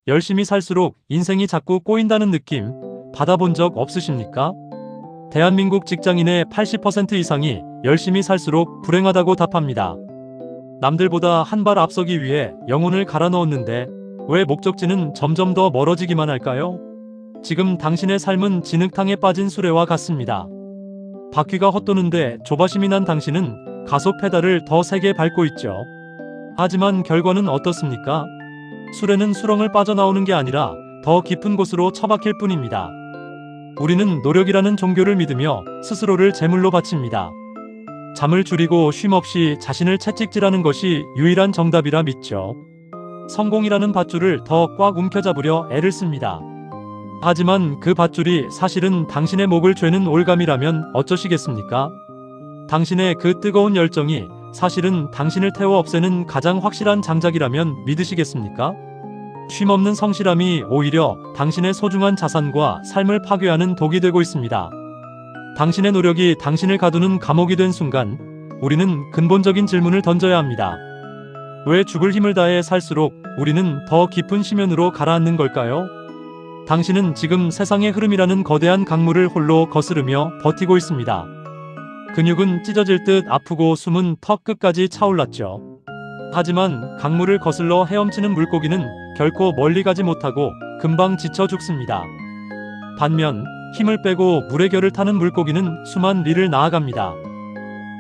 열심히 살수록 인생이 자꾸 꼬인다는 느낌 받아본 적 없으십니까? 대한민국 직장인의 80% 이상이 열심히 살수록 불행하다고 답합니다. 남들보다 한 발 앞서기 위해 영혼을 갈아 넣었는데 왜 목적지는 점점 더 멀어지기만 할까요? 지금 당신의 삶은 진흙탕에 빠진 수레와 같습니다. 바퀴가 헛도는데 조바심이 난 당신은 가속 페달을 더 세게 밟고 있죠. 하지만 결과는 어떻습니까? 수레는 수렁을 빠져나오는 게 아니라 더 깊은 곳으로 처박힐 뿐입니다. 우리는 노력이라는 종교를 믿으며 스스로를 제물로 바칩니다. 잠을 줄이고 쉼없이 자신을 채찍질하는 것이 유일한 정답이라 믿죠. 성공이라는 밧줄을 더 꽉 움켜잡으려 애를 씁니다. 하지만 그 밧줄이 사실은 당신의 목을 죄는 올감이라면 어쩌시겠습니까? 당신의 그 뜨거운 열정이 사실은 당신을 태워 없애는 가장 확실한 장작이라면 믿으시겠습니까? 쉼없는 성실함이 오히려 당신의 소중한 자산과 삶을 파괴하는 독이 되고 있습니다. 당신의 노력이 당신을 가두는 감옥이 된 순간 우리는 근본적인 질문을 던져야 합니다. 왜 죽을 힘을 다해 살수록 우리는 더 깊은 심연으로 가라앉는 걸까요? 당신은 지금 세상의 흐름이라는 거대한 강물을 홀로 거스르며 버티고 있습니다. 근육은 찢어질 듯 아프고 숨은 턱 끝까지 차올랐죠. 하지만 강물을 거슬러 헤엄치는 물고기는 결코 멀리 가지 못하고 금방 지쳐 죽습니다. 반면 힘을 빼고 물의 결을 타는 물고기는 수만 리를 나아갑니다.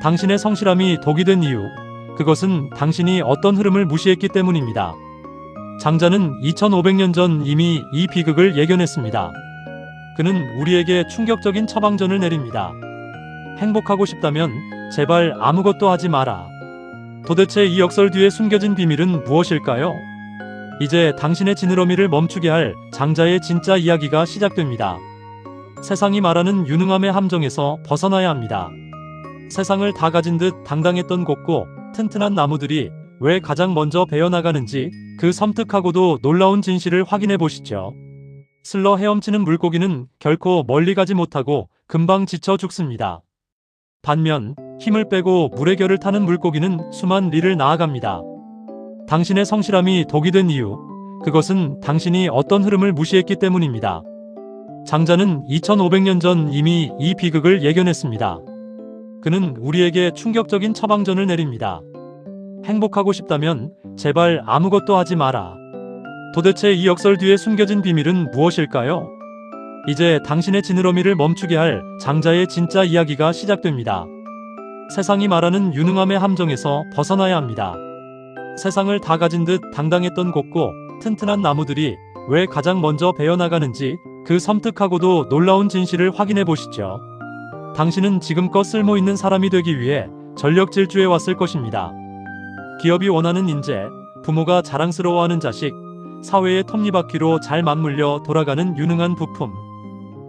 당신의 성실함이 독이 된 이유, 그것은 당신이 어떤 흐름을 무시했기 때문입니다. 장자는 2500년 전 이미 이 비극을 예견했습니다. 그는 우리에게 충격적인 처방전을 내립니다. 행복하고 싶다면 제발 아무것도 하지 마라. 도대체 이 역설 뒤에 숨겨진 비밀은 무엇일까요? 이제 당신의 지느러미를 멈추게 할 장자의 진짜 이야기가 시작됩니다. 세상이 말하는 유능함의 함정에서 벗어나야 합니다. 세상을 다 가진 듯 당당했던 곱고 튼튼한 나무들이 왜 가장 먼저 베어나가는지 그 섬뜩하고도 놀라운 진실을 확인해 보시죠. 슬러 헤엄치는 물고기는 결코 멀리 가지 못하고 금방 지쳐 죽습니다. 반면 힘을 빼고 물의 결을 타는 물고기는 수만 리를 나아갑니다. 당신의 성실함이 독이 된 이유, 그것은 당신이 어떤 흐름을 무시했기 때문입니다. 장자는 2500년 전 이미 이 비극을 예견했습니다. 그는 우리에게 충격적인 처방전을 내립니다. 행복하고 싶다면 제발 아무것도 하지 마라. 도대체 이 역설 뒤에 숨겨진 비밀은 무엇일까요? 이제 당신의 지느러미를 멈추게 할 장자의 진짜 이야기가 시작됩니다. 세상이 말하는 유능함의 함정에서 벗어나야 합니다. 세상을 다 가진 듯 당당했던 곱고 튼튼한 나무들이 왜 가장 먼저 베어나가는지 그 섬뜩하고도 놀라운 진실을 확인해 보시죠. 당신은 지금껏 쓸모있는 사람이 되기 위해 전력 질주해 왔을 것입니다. 기업이 원하는 인재, 부모가 자랑스러워하는 자식, 사회의 톱니바퀴로 잘 맞물려 돌아가는 유능한 부품.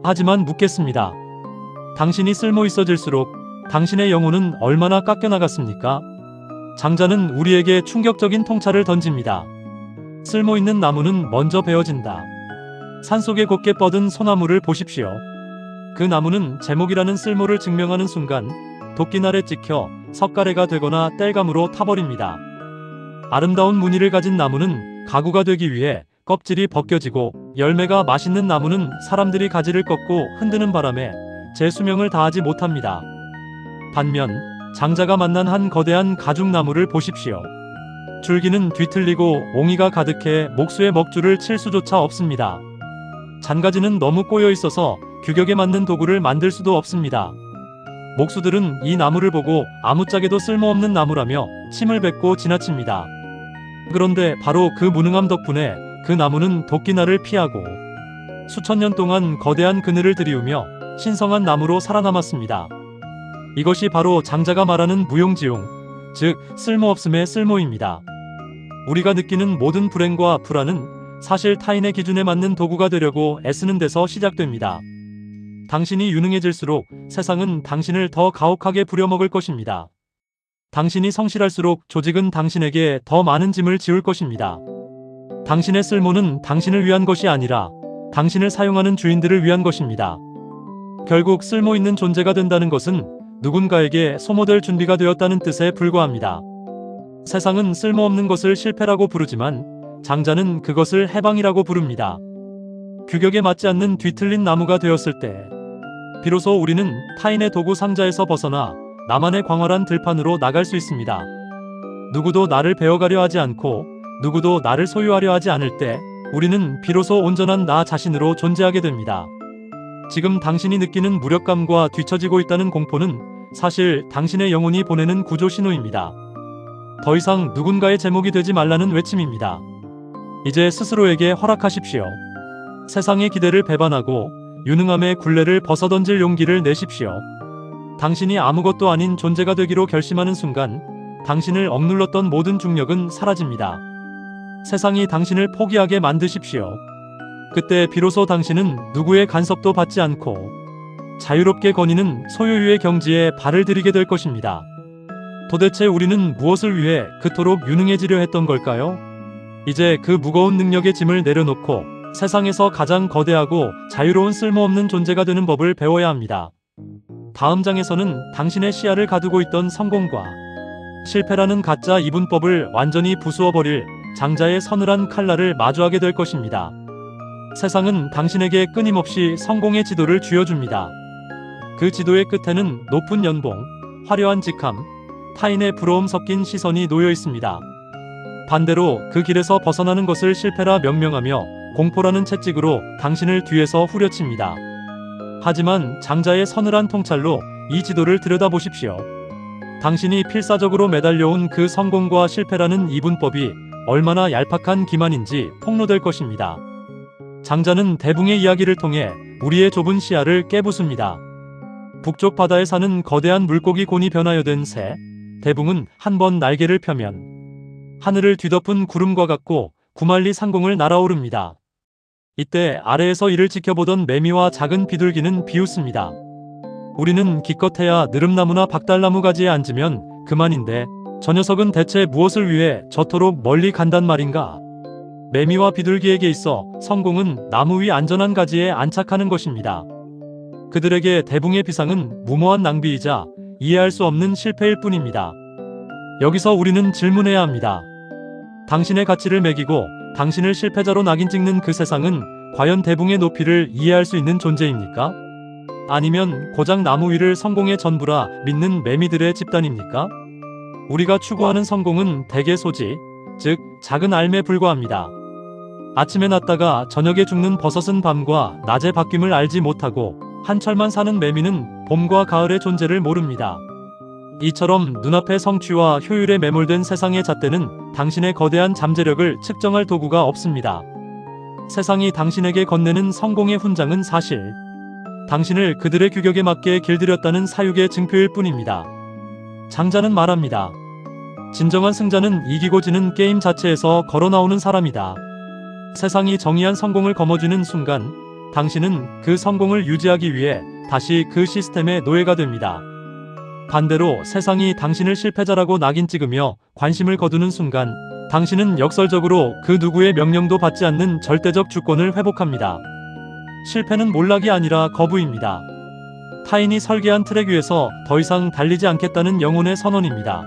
하지만 묻겠습니다. 당신이 쓸모있어질수록 당신의 영혼은 얼마나 깎여나갔습니까? 장자는 우리에게 충격적인 통찰을 던집니다. 쓸모있는 나무는 먼저 베어진다. 산속에 곱게 뻗은 소나무를 보십시오. 그 나무는 제목이라는 쓸모를 증명하는 순간 도끼날에 찍혀 석가래가 되거나 땔감으로 타버립니다. 아름다운 무늬를 가진 나무는 가구가 되기 위해 껍질이 벗겨지고, 열매가 맛있는 나무는 사람들이 가지를 꺾고 흔드는 바람에 제 수명을 다하지 못합니다. 반면 장자가 만난 한 거대한 가죽나무를 보십시오. 줄기는 뒤틀리고 옹이가 가득해 목수의 먹줄을 칠 수조차 없습니다. 잔가지는 너무 꼬여 있어서 규격에 맞는 도구를 만들 수도 없습니다. 목수들은 이 나무를 보고 아무짝에도 쓸모없는 나무라며 침을 뱉고 지나칩니다. 그런데 바로 그 무능함 덕분에 그 나무는 도끼날을 피하고 수천 년 동안 거대한 그늘을 들이우며 신성한 나무로 살아남았습니다. 이것이 바로 장자가 말하는 무용지용, 즉 쓸모없음의 쓸모입니다. 우리가 느끼는 모든 불행과 불안은 사실 타인의 기준에 맞는 도구가 되려고 애쓰는 데서 시작됩니다. 당신이 유능해질수록 세상은 당신을 더 가혹하게 부려먹을 것입니다. 당신이 성실할수록 조직은 당신에게 더 많은 짐을 지울 것입니다. 당신의 쓸모는 당신을 위한 것이 아니라 당신을 사용하는 주인들을 위한 것입니다. 결국 쓸모 있는 존재가 된다는 것은 누군가에게 소모될 준비가 되었다는 뜻에 불과합니다. 세상은 쓸모없는 것을 실패라고 부르지만 장자는 그것을 해방이라고 부릅니다. 규격에 맞지 않는 뒤틀린 나무가 되었을 때 비로소 우리는 타인의 도구 상자에서 벗어나 나만의 광활한 들판으로 나갈 수 있습니다. 누구도 나를 배워가려 하지 않고 누구도 나를 소유하려 하지 않을 때 우리는 비로소 온전한 나 자신으로 존재하게 됩니다. 지금 당신이 느끼는 무력감과 뒤처지고 있다는 공포는 사실 당신의 영혼이 보내는 구조 신호입니다. 더 이상 누군가의 제목이 되지 말라는 외침입니다. 이제 스스로에게 허락하십시오. 세상의 기대를 배반하고 유능함의 굴레를 벗어던질 용기를 내십시오. 당신이 아무것도 아닌 존재가 되기로 결심하는 순간 당신을 억눌렀던 모든 중력은 사라집니다. 세상이 당신을 포기하게 만드십시오. 그때 비로소 당신은 누구의 간섭도 받지 않고 자유롭게 거니는 소유유의 경지에 발을 들이게 될 것입니다. 도대체 우리는 무엇을 위해 그토록 유능해지려 했던 걸까요? 이제 그 무거운 능력의 짐을 내려놓고 세상에서 가장 거대하고 자유로운 쓸모없는 존재가 되는 법을 배워야 합니다. 다음 장에서는 당신의 시야를 가두고 있던 성공과 실패라는 가짜 이분법을 완전히 부수어버릴 장자의 서늘한 칼날을 마주하게 될 것입니다. 세상은 당신에게 끊임없이 성공의 지도를 쥐어줍니다. 그 지도의 끝에는 높은 연봉, 화려한 직함, 타인의 부러움 섞인 시선이 놓여 있습니다. 반대로 그 길에서 벗어나는 것을 실패라 명명하며 공포라는 채찍으로 당신을 뒤에서 후려칩니다. 하지만 장자의 서늘한 통찰로 이 지도를 들여다보십시오. 당신이 필사적으로 매달려온 그 성공과 실패라는 이분법이 얼마나 얄팍한 기만인지 폭로될 것입니다. 장자는 대붕의 이야기를 통해 우리의 좁은 시야를 깨부숩니다. 북쪽 바다에 사는 거대한 물고기 곤이 변하여 된 새, 대붕은 한 번 날개를 펴면 하늘을 뒤덮은 구름과 같고 구만리 상공을 날아오릅니다. 이때 아래에서 이를 지켜보던 매미와 작은 비둘기는 비웃습니다. 우리는 기껏해야 느릅나무나 박달나무 가지에 앉으면 그만인데 저 녀석은 대체 무엇을 위해 저토록 멀리 간단 말인가? 매미와 비둘기에게 있어 성공은 나무 위 안전한 가지에 안착하는 것입니다. 그들에게 대붕의 비상은 무모한 낭비이자 이해할 수 없는 실패일 뿐입니다. 여기서 우리는 질문해야 합니다. 당신의 가치를 매기고 당신을 실패자로 낙인 찍는 그 세상은 과연 대붕의 높이를 이해할 수 있는 존재입니까? 아니면 고작 나무 위를 성공의 전부라 믿는 매미들의 집단입니까? 우리가 추구하는 성공은 대개 소지, 즉 작은 알매에 불과합니다. 아침에 났다가 저녁에 죽는 버섯은 밤과 낮의 바뀜을 알지 못하고 한철만 사는 매미는 봄과 가을의 존재를 모릅니다. 이처럼 눈앞의 성취와 효율에 매몰된 세상의 잣대는 당신의 거대한 잠재력을 측정할 도구가 없습니다. 세상이 당신에게 건네는 성공의 훈장은 사실 당신을 그들의 규격에 맞게 길들였다는 사육의 증표일 뿐입니다. 장자는 말합니다. 진정한 승자는 이기고 지는 게임 자체에서 걸어나오는 사람이다. 세상이 정의한 성공을 거머쥐는 순간 당신은 그 성공을 유지하기 위해 다시 그 시스템의 노예가 됩니다. 반대로 세상이 당신을 실패자라고 낙인 찍으며 관심을 거두는 순간 당신은 역설적으로 그 누구의 명령도 받지 않는 절대적 주권을 회복합니다. 실패는 몰락이 아니라 거부입니다. 타인이 설계한 트랙 위에서 더 이상 달리지 않겠다는 영혼의 선언입니다.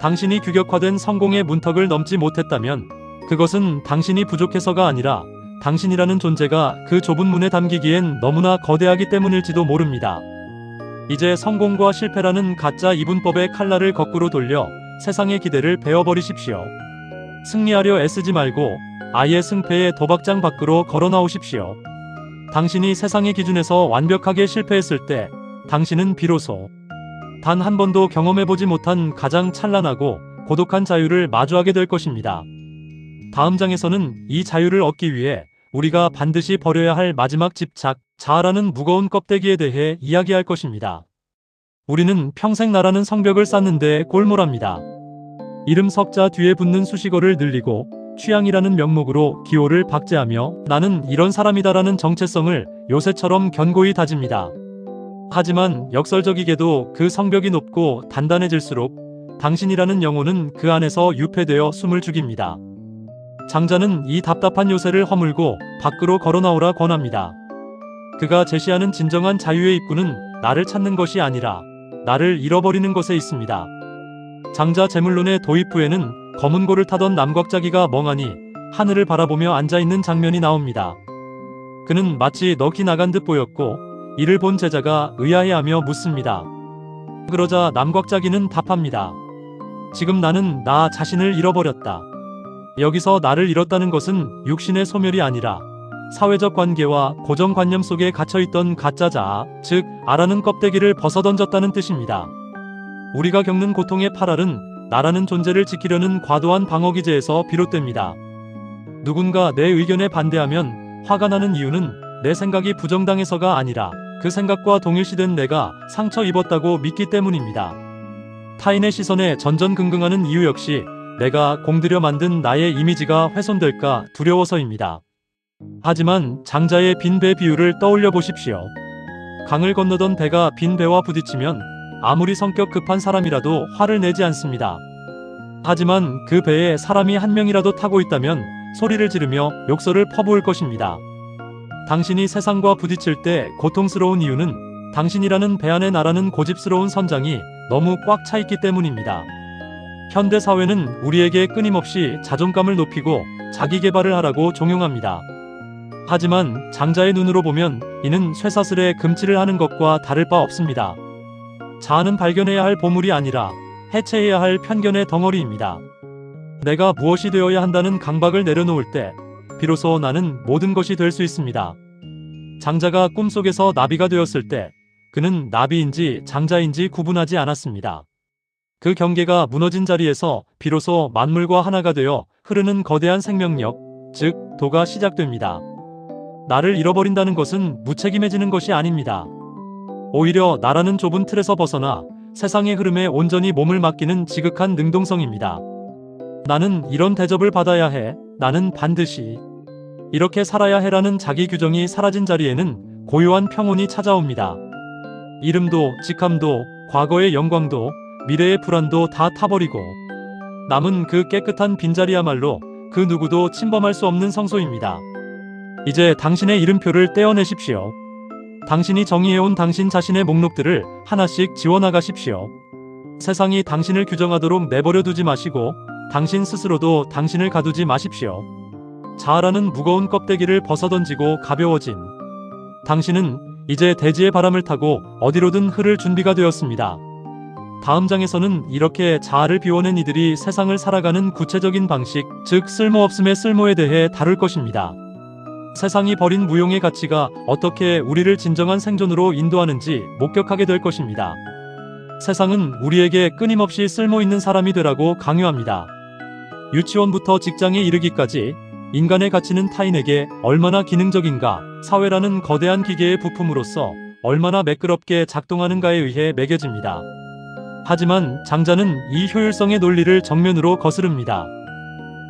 당신이 규격화된 성공의 문턱을 넘지 못했다면 그것은 당신이 부족해서가 아니라 당신이라는 존재가 그 좁은 문에 담기기엔 너무나 거대하기 때문일지도 모릅니다. 이제 성공과 실패라는 가짜 이분법의 칼날을 거꾸로 돌려 세상의 기대를 베어버리십시오. 승리하려 애쓰지 말고 아예 승패의 도박장 밖으로 걸어나오십시오. 당신이 세상의 기준에서 완벽하게 실패했을 때 당신은 비로소 단 한 번도 경험해보지 못한 가장 찬란하고 고독한 자유를 마주하게 될 것입니다. 다음 장에서는 이 자유를 얻기 위해 우리가 반드시 버려야 할 마지막 집착, 자아라는 무거운 껍데기에 대해 이야기할 것입니다. 우리는 평생 나라는 성벽을 쌓는데 골몰합니다. 이름 석자 뒤에 붙는 수식어를 늘리고 취향이라는 명목으로 기호를 박제하며 나는 이런 사람이다라는 정체성을 요새처럼 견고히 다집니다. 하지만 역설적이게도 그 성벽이 높고 단단해질수록 당신이라는 영혼은 그 안에서 유폐되어 숨을 죽입니다. 장자는 이 답답한 요새를 허물고 밖으로 걸어나오라 권합니다. 그가 제시하는 진정한 자유의 입구는 나를 찾는 것이 아니라 나를 잃어버리는 것에 있습니다. 장자 제물론의 도입 후에는 검은 고를 타던 남곽자기가 멍하니 하늘을 바라보며 앉아있는 장면이 나옵니다. 그는 마치 넋이 나간 듯 보였고 이를 본 제자가 의아해하며 묻습니다. 그러자 남곽자기는 답합니다. 지금 나는 나 자신을 잃어버렸다. 여기서 나를 잃었다는 것은 육신의 소멸이 아니라 사회적 관계와 고정관념 속에 갇혀있던 가짜 자아, 즉 아라는 껍데기를 벗어던졌다는 뜻입니다. 우리가 겪는 고통의 파랄은 나라는 존재를 지키려는 과도한 방어기제에서 비롯됩니다. 누군가 내 의견에 반대하면 화가 나는 이유는 내 생각이 부정당해서가 아니라 그 생각과 동일시된 내가 상처 입었다고 믿기 때문입니다. 타인의 시선에 전전긍긍하는 이유 역시 내가 공들여 만든 나의 이미지가 훼손될까 두려워서입니다. 하지만 장자의 빈 배 비유를 떠올려 보십시오. 강을 건너던 배가 빈 배와 부딪히면 아무리 성격 급한 사람이라도 화를 내지 않습니다. 하지만 그 배에 사람이 한 명이라도 타고 있다면 소리를 지르며 욕설을 퍼부을 것입니다. 당신이 세상과 부딪힐 때 고통스러운 이유는 당신이라는 배 안에 나라는 고집스러운 선장이 너무 꽉 차 있기 때문입니다. 현대 사회는 우리에게 끊임없이 자존감을 높이고 자기 개발을 하라고 종용합니다. 하지만 장자의 눈으로 보면 이는 쇠사슬에 금치를 하는 것과 다를 바 없습니다. 자아는 발견해야 할 보물이 아니라 해체해야 할 편견의 덩어리입니다. 내가 무엇이 되어야 한다는 강박을 내려놓을 때 비로소 나는 모든 것이 될 수 있습니다. 장자가 꿈속에서 나비가 되었을 때 그는 나비인지 장자인지 구분하지 않았습니다. 그 경계가 무너진 자리에서 비로소 만물과 하나가 되어 흐르는 거대한 생명력, 즉 도가 시작됩니다. 나를 잃어버린다는 것은 무책임해지는 것이 아닙니다. 오히려 나라는 좁은 틀에서 벗어나 세상의 흐름에 온전히 몸을 맡기는 지극한 능동성입니다. 나는 이런 대접을 받아야 해. 나는 반드시 이렇게 살아야 해라는 자기 규정이 사라진 자리에는 고요한 평온이 찾아옵니다. 이름도 직함도 과거의 영광도 미래의 불안도 다 타버리고 남은 그 깨끗한 빈자리야말로 그 누구도 침범할 수 없는 성소입니다. 이제 당신의 이름표를 떼어내십시오. 당신이 정의해온 당신 자신의 목록들을 하나씩 지워나가십시오. 세상이 당신을 규정하도록 내버려 두지 마시고 당신 스스로도 당신을 가두지 마십시오. 자아라는 무거운 껍데기를 벗어던지고 가벼워진 당신은 이제 대지의 바람을 타고 어디로든 흐를 준비가 되었습니다. 다음 장에서는 이렇게 자아를 비워낸 이들이 세상을 살아가는 구체적인 방식, 즉 쓸모없음의 쓸모에 대해 다룰 것입니다. 세상이 버린 무용의 가치가 어떻게 우리를 진정한 생존으로 인도하는지 목격하게 될 것입니다. 세상은 우리에게 끊임없이 쓸모있는 사람이 되라고 강요합니다. 유치원부터 직장에 이르기까지 인간의 가치는 타인에게 얼마나 기능적인가, 사회라는 거대한 기계의 부품으로서 얼마나 매끄럽게 작동하는가에 의해 매겨집니다. 하지만 장자는 이 효율성의 논리를 정면으로 거스릅니다.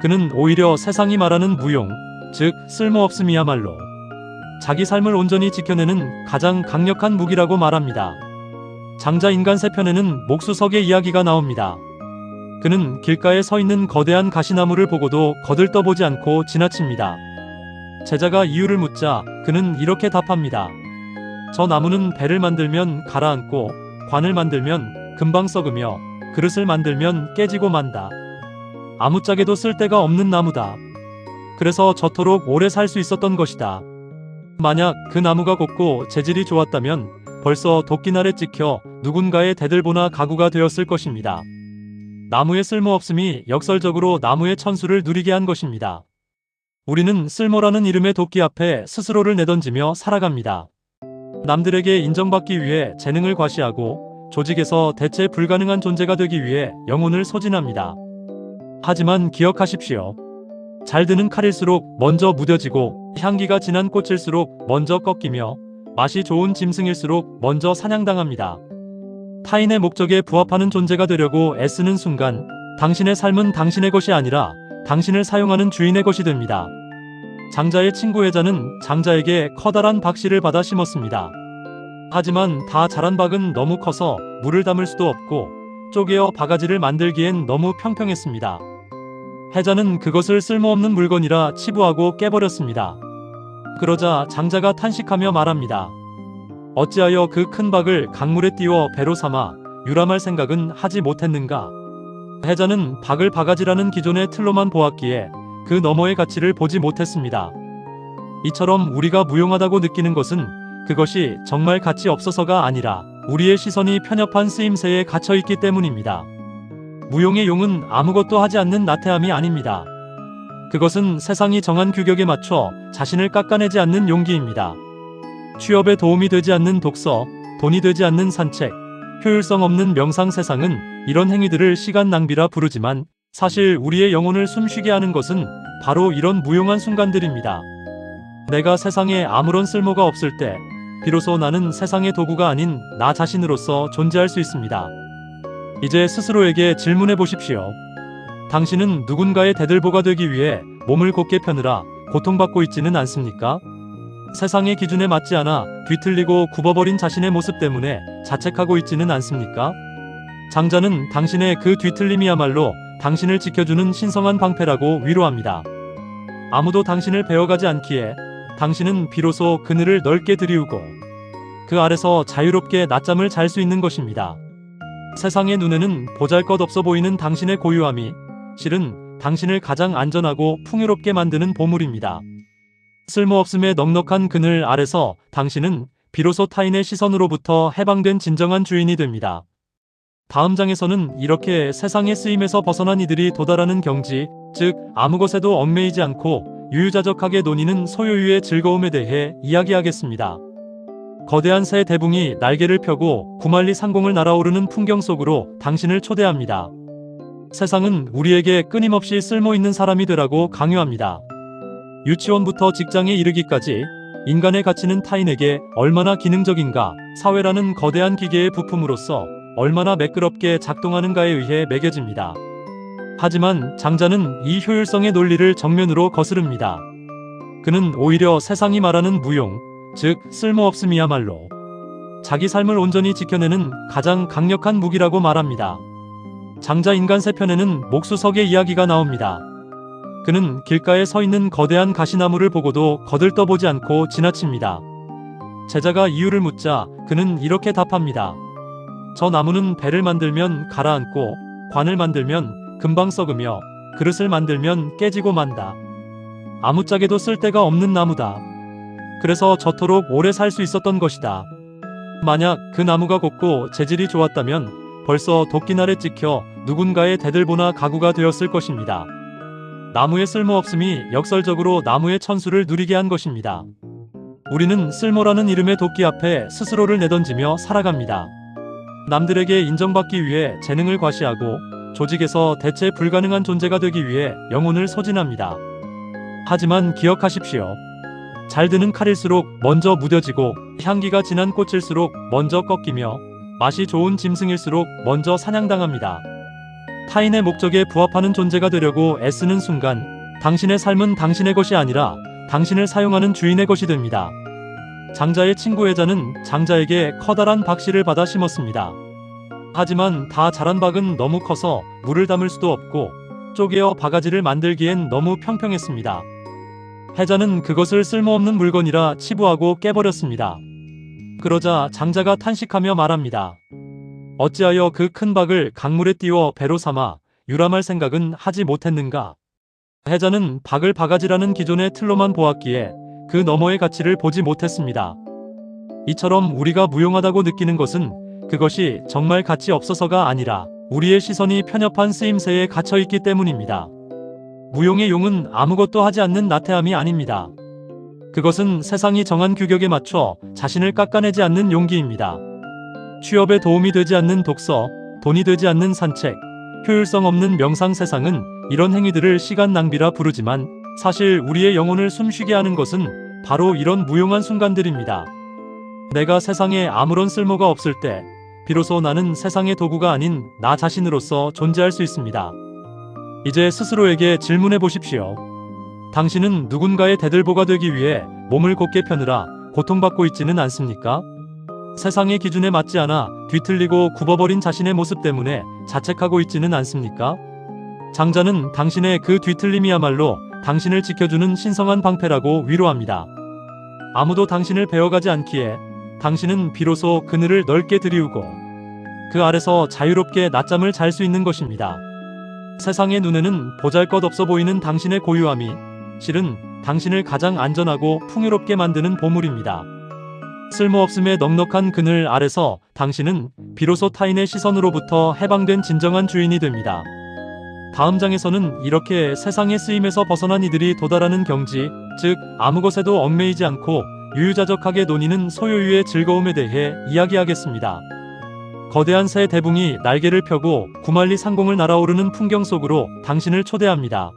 그는 오히려 세상이 말하는 무용, 즉 쓸모없음이야말로 자기 삶을 온전히 지켜내는 가장 강력한 무기라고 말합니다. 장자 인간 세편에는 목수석의 이야기가 나옵니다. 그는 길가에 서 있는 거대한 가시나무를 보고도 거들떠보지 않고 지나칩니다. 제자가 이유를 묻자 그는 이렇게 답합니다. 저 나무는 배를 만들면 가라앉고 관을 만들면 금방 썩으며 그릇을 만들면 깨지고 만다. 아무짝에도 쓸데가 없는 나무다. 그래서 저토록 오래 살 수 있었던 것이다. 만약 그 나무가 곱고 재질이 좋았다면 벌써 도끼날에 찍혀 누군가의 대들보나 가구가 되었을 것입니다. 나무의 쓸모없음이 역설적으로 나무의 천수를 누리게 한 것입니다. 우리는 쓸모라는 이름의 도끼 앞에 스스로를 내던지며 살아갑니다. 남들에게 인정받기 위해 재능을 과시하고 조직에서 대체 불가능한 존재가 되기 위해 영혼을 소진합니다. 하지만 기억하십시오. 잘 드는 칼일수록 먼저 무뎌지고 향기가 진한 꽃일수록 먼저 꺾이며 맛이 좋은 짐승일수록 먼저 사냥당합니다. 타인의 목적에 부합하는 존재가 되려고 애쓰는 순간 당신의 삶은 당신의 것이 아니라 당신을 사용하는 주인의 것이 됩니다. 장자의 친구 해자는 장자에게 커다란 박씨를 받아 심었습니다. 하지만 다 자란 박은 너무 커서 물을 담을 수도 없고 쪼개어 바가지를 만들기엔 너무 평평했습니다. 해자는 그것을 쓸모없는 물건이라 치부하고 깨버렸습니다. 그러자 장자가 탄식하며 말합니다. 어찌하여 그 큰 박을 강물에 띄워 배로 삼아 유람할 생각은 하지 못했는가. 해자는 박을 바가지라는 기존의 틀로만 보았기에 그 너머의 가치를 보지 못했습니다. 이처럼 우리가 무용하다고 느끼는 것은 그것이 정말 가치 없어서가 아니라 우리의 시선이 편협한 쓰임새에 갇혀있기 때문입니다. 무용의 용은 아무것도 하지 않는 나태함이 아닙니다. 그것은 세상이 정한 규격에 맞춰 자신을 깎아내지 않는 용기입니다. 취업에 도움이 되지 않는 독서, 돈이 되지 않는 산책, 효율성 없는 명상. 세상은 이런 행위들을 시간 낭비라 부르지만 사실 우리의 영혼을 숨쉬게 하는 것은 바로 이런 무용한 순간들입니다. 내가 세상에 아무런 쓸모가 없을 때 비로소 나는 세상의 도구가 아닌 나 자신으로서 존재할 수 있습니다. 이제 스스로에게 질문해 보십시오. 당신은 누군가의 대들보가 되기 위해 몸을 곧게 펴느라 고통받고 있지는 않습니까? 세상의 기준에 맞지 않아 뒤틀리고 굽어버린 자신의 모습 때문에 자책하고 있지는 않습니까? 장자는 당신의 그 뒤틀림이야말로 당신을 지켜주는 신성한 방패라고 위로합니다. 아무도 당신을 베어가지 않기에 당신은 비로소 그늘을 넓게 들이우고 그 아래서 자유롭게 낮잠을 잘 수 있는 것입니다. 세상의 눈에는 보잘것없어 보이는 당신의 고유함이 실은 당신을 가장 안전하고 풍요롭게 만드는 보물입니다. 쓸모없음의 넉넉한 그늘 아래서 당신은 비로소 타인의 시선으로부터 해방된 진정한 주인이 됩니다. 다음 장에서는 이렇게 세상의 쓰임에서 벗어난 이들이 도달하는 경지, 즉 아무 것에도 얽매이지 않고 유유자적하게 논의는 소유유의 즐거움에 대해 이야기하겠습니다. 거대한 새 대붕이 날개를 펴고 구말리 상공을 날아오르는 풍경 속으로 당신을 초대합니다. 세상은 우리에게 끊임없이 쓸모있는 사람이 되라고 강요합니다. 유치원부터 직장에 이르기까지 인간의 가치는 타인에게 얼마나 기능적인가, 사회라는 거대한 기계의 부품으로서 얼마나 매끄럽게 작동하는가에 의해 매겨집니다. 하지만 장자는 이 효율성의 논리를 정면으로 거스릅니다. 그는 오히려 세상이 말하는 무용, 즉 쓸모없음이야말로 자기 삶을 온전히 지켜내는 가장 강력한 무기라고 말합니다. 장자 인간 세편에는 목수석의 이야기가 나옵니다. 그는 길가에 서 있는 거대한 가시나무를 보고도 거들떠보지 않고 지나칩니다. 제자가 이유를 묻자 그는 이렇게 답합니다. 저 나무는 배를 만들면 가라앉고 관을 만들면 금방 썩으며 그릇을 만들면 깨지고 만다. 아무짝에도 쓸데가 없는 나무다. 그래서 저토록 오래 살 수 있었던 것이다. 만약 그 나무가 곱고 재질이 좋았다면 벌써 도끼날에 찍혀 누군가의 대들보나 가구가 되었을 것입니다. 나무의 쓸모없음이 역설적으로 나무의 천수를 누리게 한 것입니다. 우리는 쓸모라는 이름의 도끼 앞에 스스로를 내던지며 살아갑니다. 남들에게 인정받기 위해 재능을 과시하고 조직에서 대체 불가능한 존재가 되기 위해 영혼을 소진합니다. 하지만 기억하십시오. 잘 드는 칼일수록 먼저 무뎌지고 향기가 진한 꽃일수록 먼저 꺾이며 맛이 좋은 짐승일수록 먼저 사냥당합니다. 타인의 목적에 부합하는 존재가 되려고 애쓰는 순간 당신의 삶은 당신의 것이 아니라 당신을 사용하는 주인의 것이 됩니다. 장자의 친구 해자는 장자에게 커다란 박씨를 받아 심었습니다. 하지만 다 자란 박은 너무 커서 물을 담을 수도 없고 쪼개어 바가지를 만들기엔 너무 평평했습니다. 해자는 그것을 쓸모없는 물건이라 치부하고 깨버렸습니다. 그러자 장자가 탄식하며 말합니다. 어찌하여 그 큰 박을 강물에 띄워 배로 삼아 유람할 생각은 하지 못했는가? 해자는 박을 바가지라는 기존의 틀로만 보았기에 그 너머의 가치를 보지 못했습니다. 이처럼 우리가 무용하다고 느끼는 것은 그것이 정말 가치 없어서가 아니라 우리의 시선이 편협한 쓰임새에 갇혀있기 때문입니다. 무용의 용은 아무것도 하지 않는 나태함이 아닙니다. 그것은 세상이 정한 규격에 맞춰 자신을 깎아내지 않는 용기입니다. 취업에 도움이 되지 않는 독서, 돈이 되지 않는 산책, 효율성 없는 명상. 세상은 이런 행위들을 시간 낭비라 부르지만 사실 우리의 영혼을 숨쉬게 하는 것은 바로 이런 무용한 순간들입니다. 내가 세상에 아무런 쓸모가 없을 때 비로소 나는 세상의 도구가 아닌 나 자신으로서 존재할 수 있습니다. 이제 스스로에게 질문해 보십시오. 당신은 누군가의 대들보가 되기 위해 몸을 곧게 펴느라 고통받고 있지는 않습니까? 세상의 기준에 맞지 않아 뒤틀리고 굽어버린 자신의 모습 때문에 자책하고 있지는 않습니까? 장자는 당신의 그 뒤틀림이야말로 당신을 지켜주는 신성한 방패라고 위로합니다. 아무도 당신을 베어가지 않기에 당신은 비로소 그늘을 넓게 들이우고 그 아래서 자유롭게 낮잠을 잘 수 있는 것입니다. 세상의 눈에는 보잘것없어 보이는 당신의 고유함이 실은 당신을 가장 안전하고 풍요롭게 만드는 보물입니다. 쓸모없음의 넉넉한 그늘 아래서 당신은 비로소 타인의 시선으로부터 해방된 진정한 주인이 됩니다. 다음 장에서는 이렇게 세상의 쓰임에서 벗어난 이들이 도달하는 경지, 즉 아무 것에도 얽매이지 않고 유유자적하게 논의는 소요유의 즐거움에 대해 이야기하겠습니다. 거대한 새 대붕이 날개를 펴고 구만리 상공을 날아오르는 풍경 속으로 당신을 초대합니다.